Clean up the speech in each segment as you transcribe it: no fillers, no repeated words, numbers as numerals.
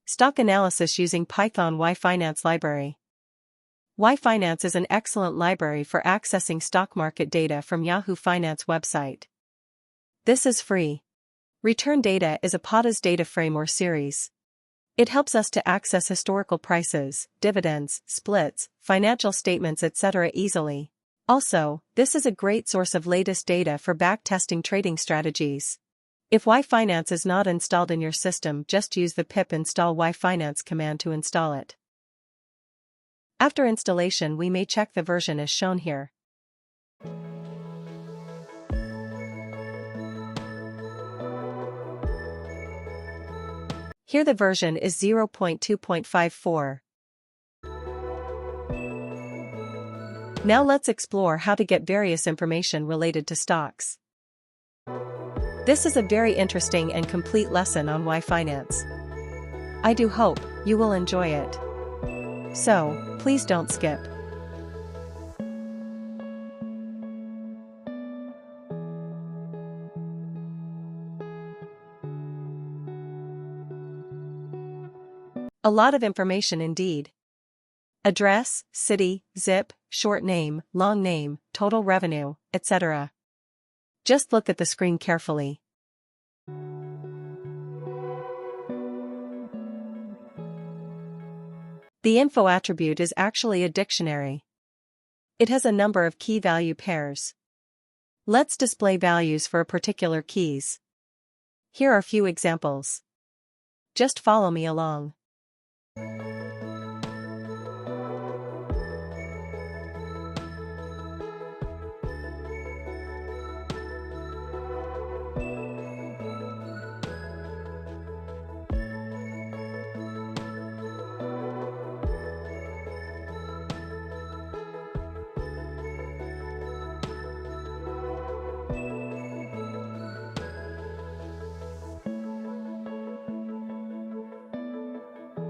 Stock analysis using Python Yfinance library. Yfinance is an excellent library for accessing stock market data from Yahoo Finance website. This is free. Return data is a PODAS data frame or series. It helps us to access historical prices, dividends, splits, financial statements, etc. easily. Also, this is a great source of latest data for backtesting trading strategies. If Yfinance is not installed in your system, just use the pip install Yfinance command to install it. After installation, we may check the version as shown here. Here the version is 0.2.54. Now let's explore how to get various information related to stocks. This is a very interesting and complete lesson on Yfinance. I do hope you will enjoy it. So, please don't skip. A lot of information indeed. Address, city, zip, short name, long name, total revenue, etc. Just look at the screen carefully. The info attribute is actually a dictionary. It has a number of key value pairs. Let's display values for a particular keys. Here are a few examples. Just follow me along.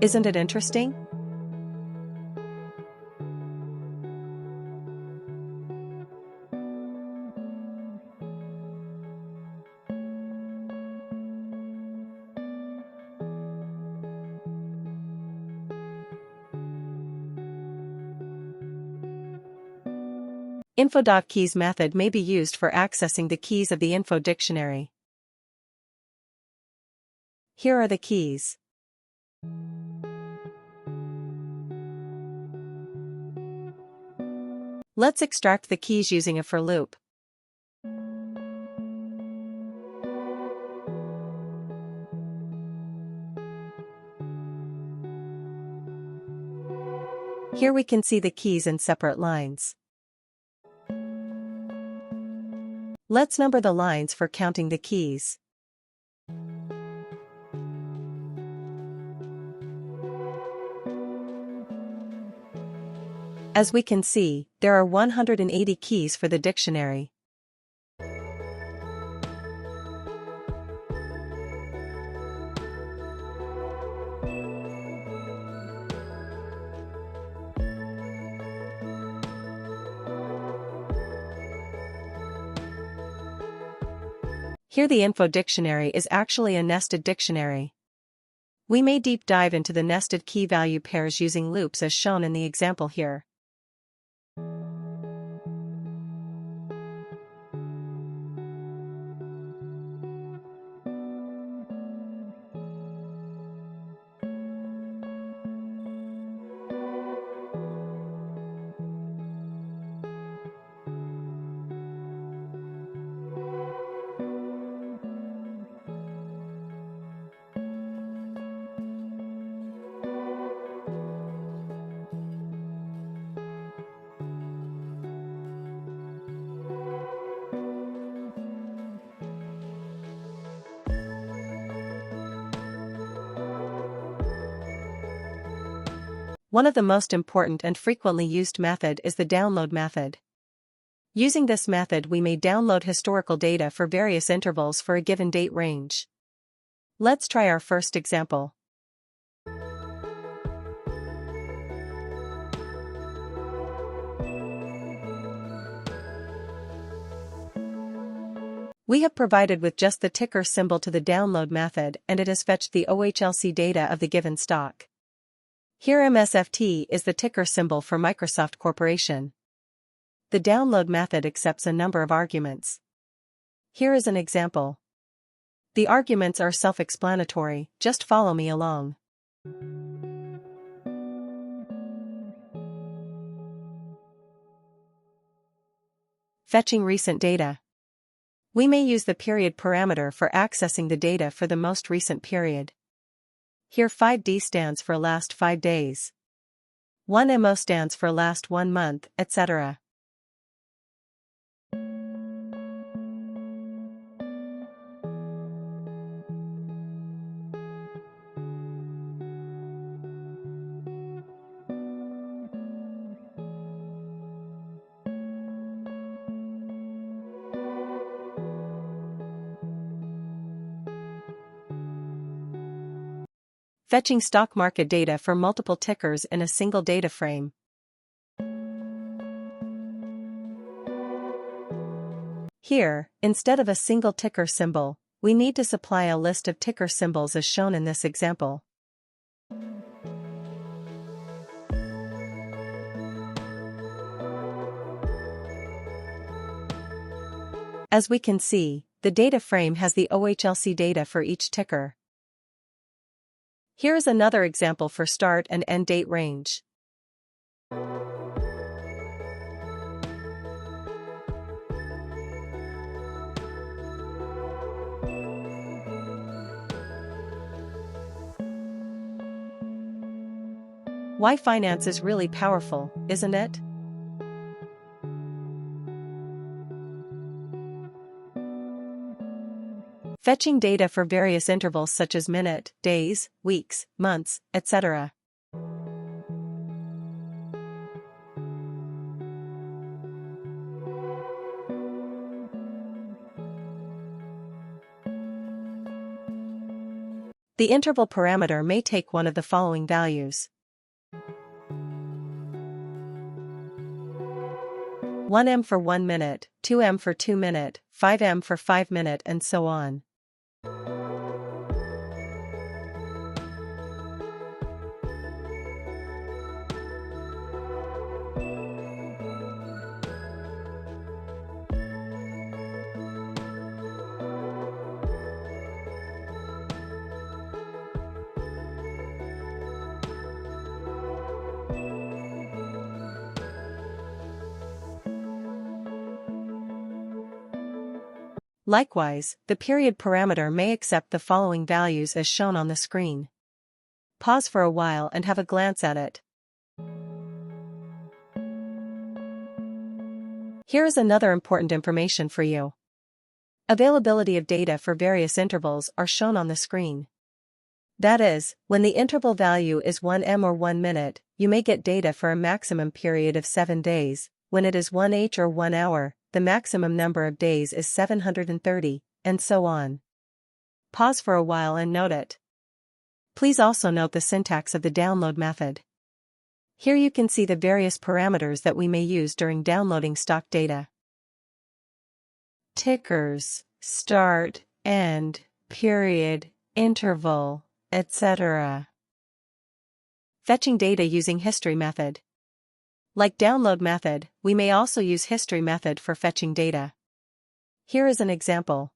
Isn't it interesting? Info.keys method may be used for accessing the keys of the info dictionary. Here are the keys. Let's extract the keys using a for loop. Here we can see the keys in separate lines. Let's number the lines for counting the keys. As we can see, there are 180 keys for the dictionary. Here the info dictionary is actually a nested dictionary. We may deep dive into the nested key value pairs using loops as shown in the example here. One of the most important and frequently used method is the download method. Using this method we may download historical data for various intervals for a given date range. Let's try our first example. We have provided with just the ticker symbol to the download method, and it has fetched the OHLC data of the given stock. Here MSFT is the ticker symbol for Microsoft Corporation. The download method accepts a number of arguments. Here is an example. The arguments are self-explanatory, just follow me along. Fetching recent data. We may use the period parameter for accessing the data for the most recent period. Here 5D stands for last 5 days. 1MO stands for last 1 month, etc. Fetching stock market data for multiple tickers in a single data frame. Here, instead of a single ticker symbol, we need to supply a list of ticker symbols as shown in this example. As we can see, the data frame has the OHLC data for each ticker. Here is another example for start and end date range. Yfinance is really powerful, isn't it? Fetching data for various intervals such as minute, days, weeks, months, etc. The interval parameter may take one of the following values. 1M for 1 minute, 2M for 2 minute, 5M for 5 minute, and so on. Likewise, the period parameter may accept the following values as shown on the screen. Pause for a while and have a glance at it. Here is another important information for you. Availability of data for various intervals are shown on the screen. That is, when the interval value is 1M or 1 minute, you may get data for a maximum period of 7 days. When it is 1H or 1 hour, the maximum number of days is 730, and so on. Pause for a while and note it. Please also note the syntax of the download method. Here you can see the various parameters that we may use during downloading stock data. Tickers, start, end, period, interval, etc. Fetching data using history method. Like download method, we may also use history method for fetching data. Here is an example.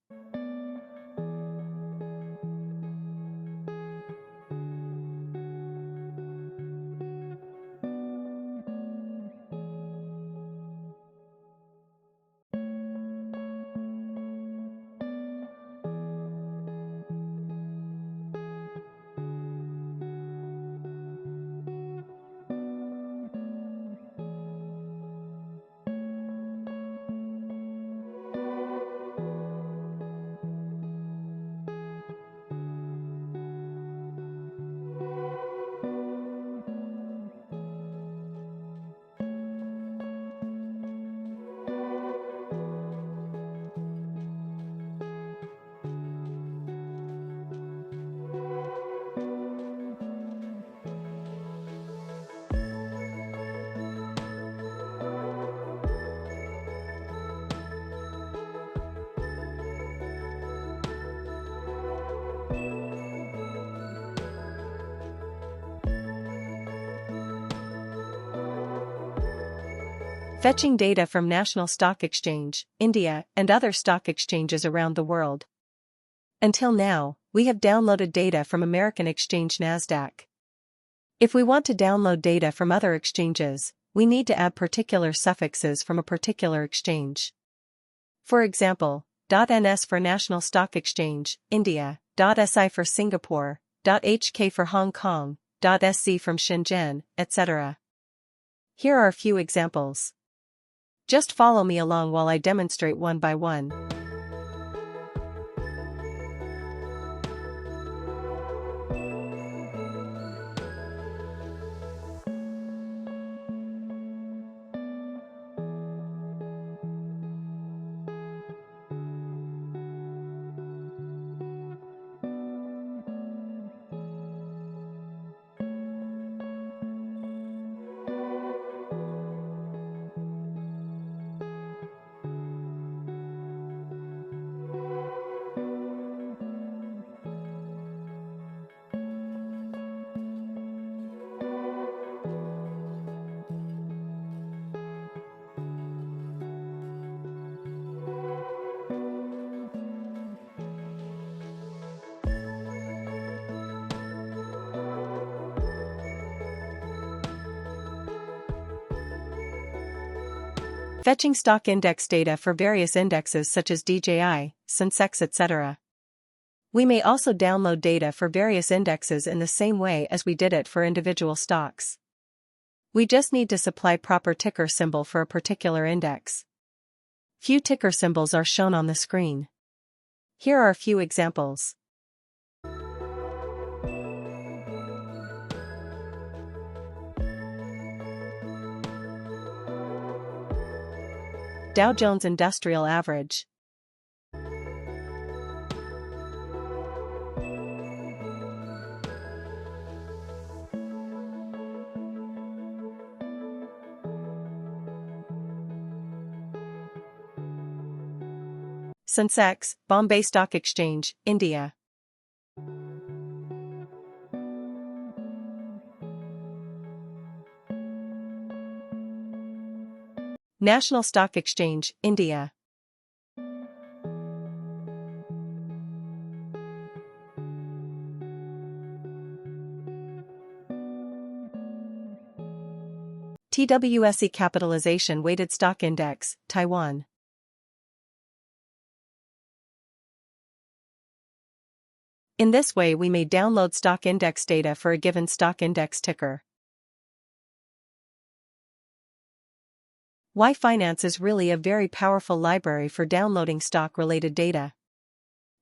Fetching data from National Stock Exchange, India, and other stock exchanges around the world. Until now, we have downloaded data from American exchange NASDAQ. If we want to download data from other exchanges, we need to add particular suffixes from a particular exchange. For example, .ns for National Stock Exchange, India, .si for Singapore, .hk for Hong Kong, .sc from Shenzhen, etc. Here are a few examples. Just follow me along while I demonstrate one by one. Fetching stock index data for various indexes such as DJI, Sensex, etc. We may also download data for various indexes in the same way as we did it for individual stocks. We just need to supply proper ticker symbol for a particular index. Few ticker symbols are shown on the screen. Here are a few examples. Dow Jones Industrial Average. Sensex, Bombay Stock Exchange, India. National Stock Exchange, India. TWSE Capitalization Weighted Stock Index, Taiwan. In this way we may download stock index data for a given stock index ticker. Yfinance is really a very powerful library for downloading stock-related data.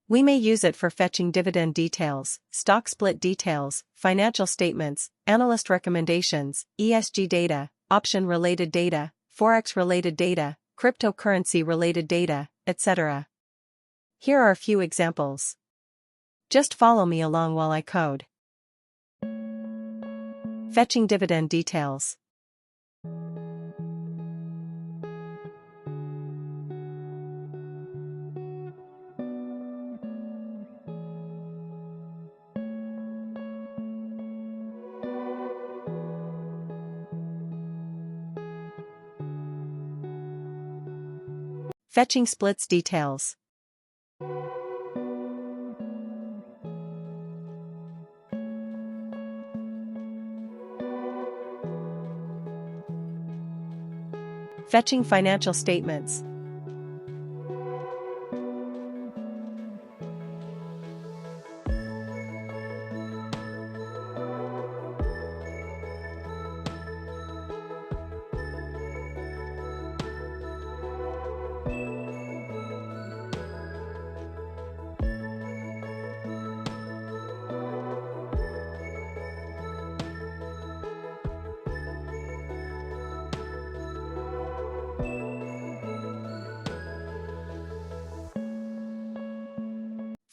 We may use it for fetching dividend details, stock split details, financial statements, analyst recommendations, ESG data, option-related data, forex-related data, cryptocurrency-related data, etc. Here are a few examples. Just follow me along while I code. Fetching dividend details. Fetching splits details. Fetching financial statements.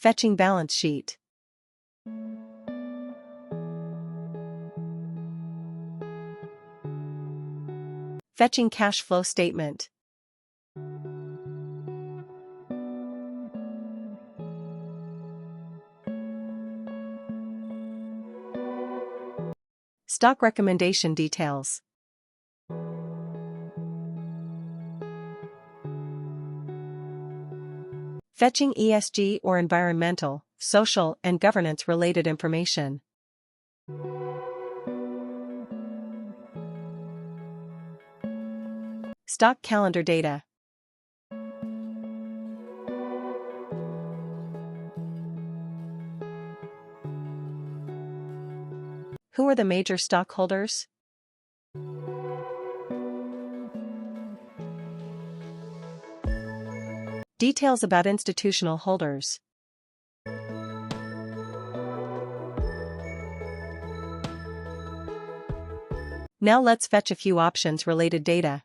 Fetching balance sheet. Fetching cash flow statement. Stock recommendation details. Fetching ESG or environmental, social, and governance-related information. Stock calendar data. Who are the major stockholders? Details about institutional holders. Now let's fetch a few options-related data.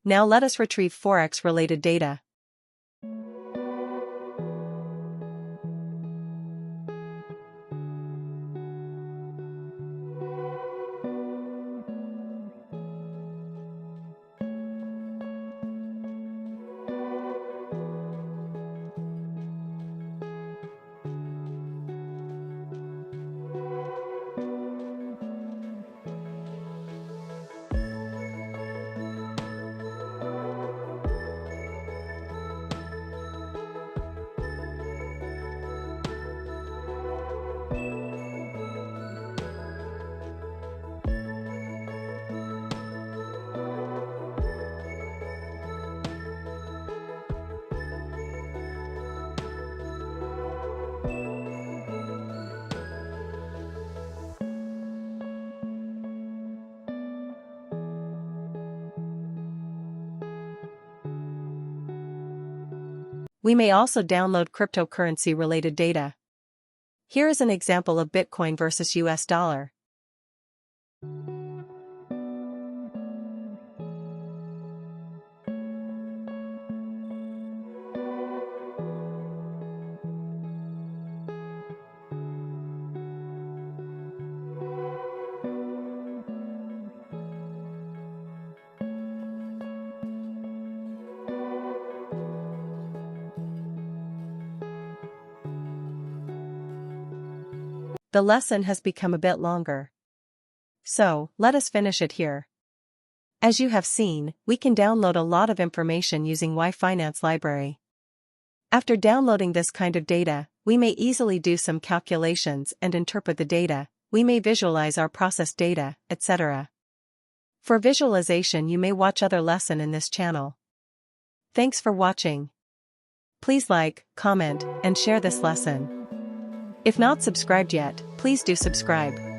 Now let us retrieve Forex-related data. We may also download cryptocurrency-related data. Here is an example of Bitcoin versus US dollar. The lesson has become a bit longer. So, let us finish it here. As you have seen, we can download a lot of information using Yfinance library. After downloading this kind of data, we may easily do some calculations and interpret the data, we may visualize our processed data, etc. For visualization you may watch other lesson in this channel. Thanks for watching. Please like, comment, and share this lesson. If not subscribed yet, please do subscribe.